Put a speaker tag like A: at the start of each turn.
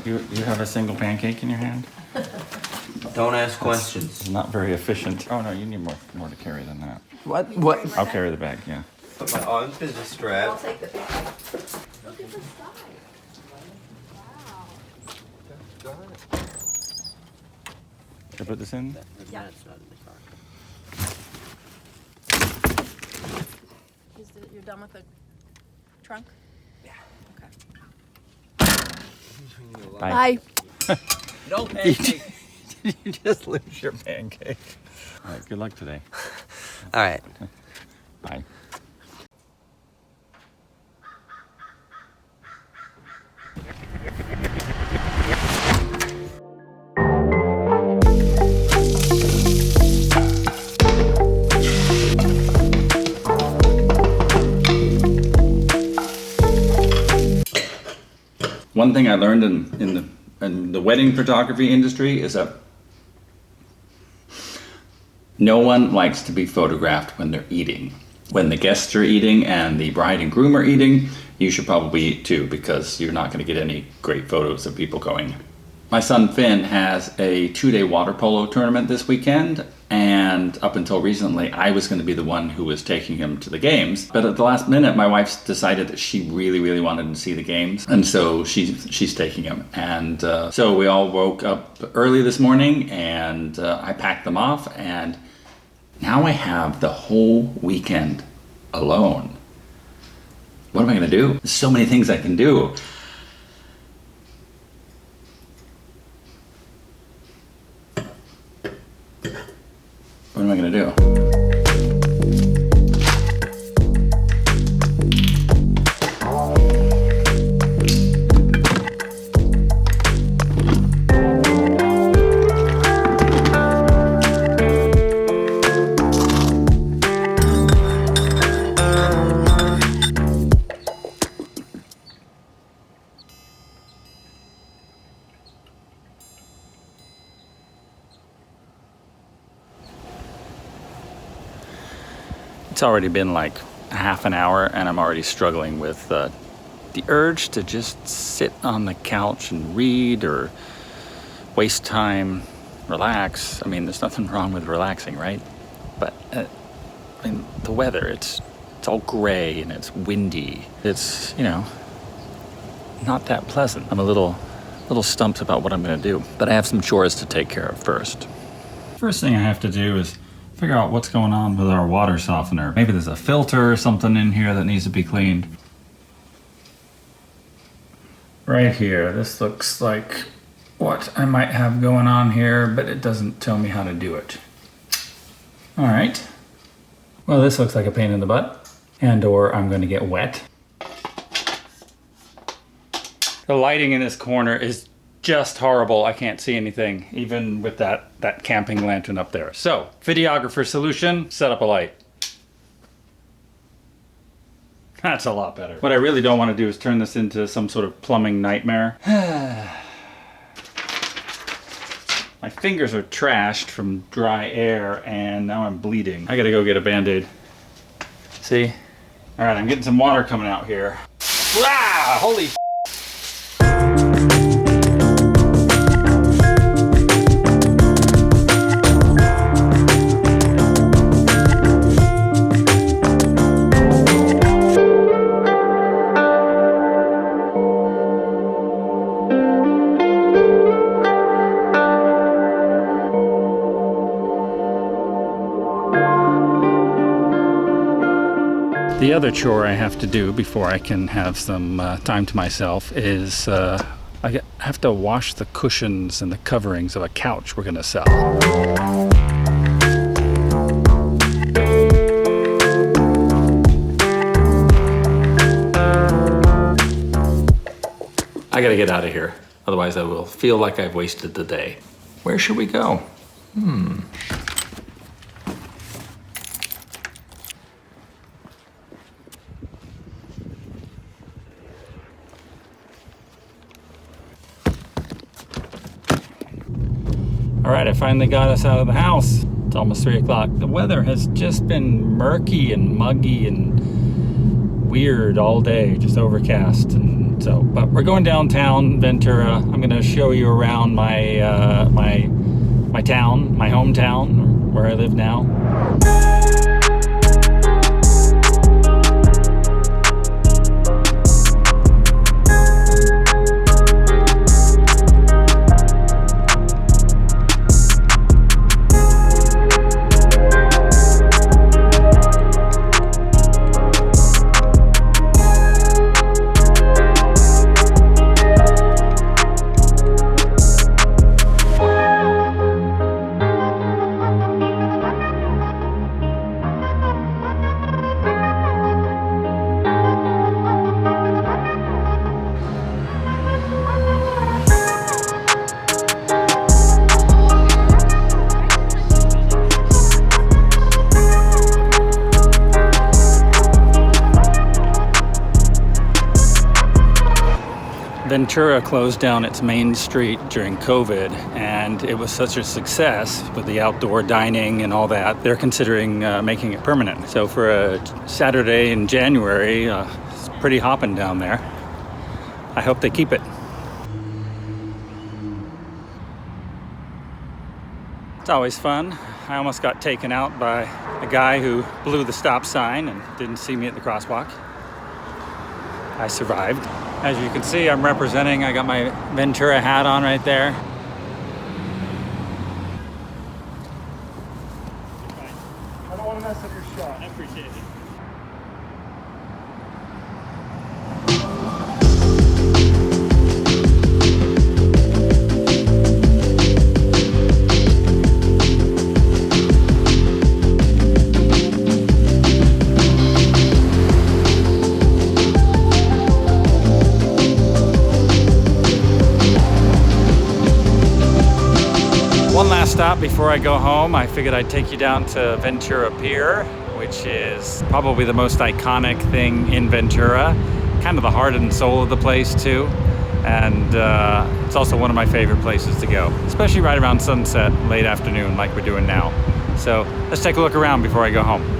A: You have a single pancake in your hand?
B: Don't ask questions.
A: It's not very efficient. Oh no, you need more to carry than that.
B: What?
A: I'll carry the bag, yeah.
B: Put my arms in the strap.
C: I'll take the pancake. Look at the size. Wow.
A: Should I put this in?
C: Yeah, it's not in the car. You're done with the trunk?
B: Yeah.
C: Okay.
A: Bye.
B: No pancake.
A: Did you just lose your pancake? All right, good luck today.
B: All right.
A: Bye. One thing I learned in the wedding photography industry is that no one likes to be photographed when they're eating. When the guests are eating and the bride and groom are eating, you should probably eat too, because you're not going to get any great photos of people going. My son Finn has a 2-day water polo tournament this weekend, and up until recently I was going to be the one who was taking him to the games. But at the last minute my wife decided that she really wanted to see the games, and so she's taking him. And so we all woke up early this morning, and I packed them off, and now I have the whole weekend alone. What am I going to do? There's so many things I can do. What am I going to do? It's already been like half an hour and I'm already struggling with the urge to just sit on the couch and read or waste time, relax. I mean, there's nothing wrong with relaxing, right? But I mean, the weather, it's all gray and it's windy. It's, you know, not that pleasant. I'm a little stumped about what I'm gonna do, but I have some chores to take care of first. First thing I have to do is figure out what's going on with our water softener. Maybe there's a filter or something in here that needs to be cleaned. Right here, this looks like what I might have going on here, but it doesn't tell me how to do it. All right. Well, this looks like a pain in the butt, and or I'm gonna get wet. The lighting in this corner is just horrible. I can't see anything, even with that camping lantern up there. So, videographer solution, set up a light. That's a lot better. What I really don't want to do is turn this into some sort of plumbing nightmare. My fingers are trashed from dry air, and now I'm bleeding. I gotta go get a Band-Aid. See? All right, I'm getting some water coming out here. Wow! Holy f***. The other chore I have to do before I can have some time to myself is I have to wash the cushions and the coverings of a couch we're gonna sell. I gotta get out of here, otherwise I will feel like I've wasted the day. Where should we go? All right, I finally got us out of the house. It's almost 3 o'clock. The weather has just been murky and muggy and weird all day, just overcast and So, but we're going downtown Ventura. I'm going to show you around my my town, my hometown, where I live now. Ventura closed down its main street during COVID, and it was such a success with the outdoor dining and all that, they're considering making it permanent. So for a Saturday in January, it's pretty hopping down there. I hope they keep it. It's always fun. I almost got taken out by a guy who blew the stop sign and didn't see me at the crosswalk. I survived. As you can see, I'm representing. I got my Ventura hat on right there.
D: I don't want to mess up your shot.
A: I appreciate it. One last stop before I go home. I figured I'd take you down to Ventura Pier, which is probably the most iconic thing in Ventura. Kind of the heart and soul of the place too. And it's also one of my favorite places to go, especially right around sunset, late afternoon like we're doing now. So let's take a look around before I go home.